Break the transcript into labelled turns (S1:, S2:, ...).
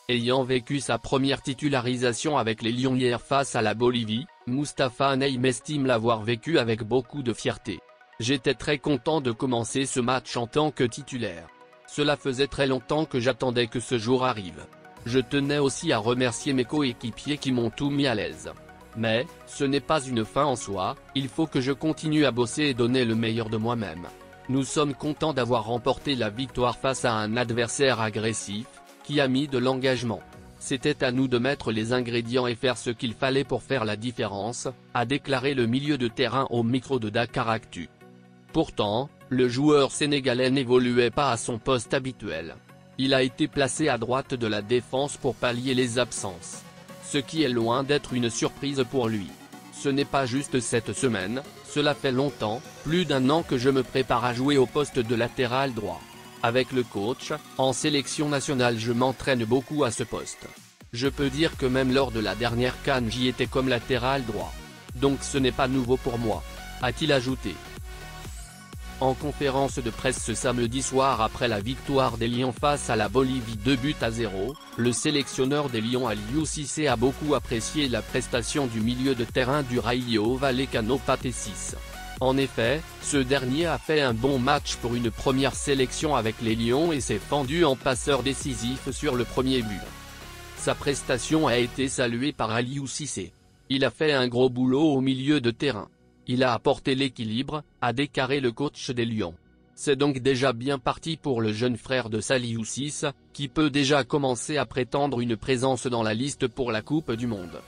S1: Ayant vécu sa première titularisation avec les Lions hier face à la Bolivie, Mustapha Naïm estime l'avoir vécu avec beaucoup de fierté. J'étais très content de commencer ce match en tant que titulaire. Cela faisait très longtemps que j'attendais que ce jour arrive. Je tenais aussi à remercier mes coéquipiers qui m'ont tout mis à l'aise. Mais, ce n'est pas une fin en soi, il faut que je continue à bosser et donner le meilleur de moi-même. Nous sommes contents d'avoir remporté la victoire face à un adversaire agressif, qui a mis de l'engagement. C'était à nous de mettre les ingrédients et faire ce qu'il fallait pour faire la différence, a déclaré le milieu de terrain au micro de Dakaractu. Pourtant, le joueur sénégalais n'évoluait pas à son poste habituel. Il a été placé à droite de la défense pour pallier les absences. Ce qui est loin d'être une surprise pour lui. Ce n'est pas juste cette semaine, cela fait longtemps, plus d'1 an que je me prépare à jouer au poste de latéral droit. Avec le coach, en sélection nationale je m'entraîne beaucoup à ce poste. Je peux dire que même lors de la dernière CAN j'y étais comme latéral droit. Donc ce n'est pas nouveau pour moi, a-t-il ajouté. En conférence de presse ce samedi soir après la victoire des Lions face à la Bolivie 2-0, le sélectionneur des Lions Aliou Cissé a beaucoup apprécié la prestation du milieu de terrain du Rayo Vallecano Pathé 6. En effet, ce dernier a fait un bon match pour une première sélection avec les Lions et s'est fendu en passeur décisif sur le premier but. Sa prestation a été saluée par Aliou Cissé. Il a fait un gros boulot au milieu de terrain. Il a apporté l'équilibre, a déclaré le coach des Lions. C'est donc déjà bien parti pour le jeune frère de Saliou Ciss, qui peut déjà commencer à prétendre une présence dans la liste pour la Coupe du Monde.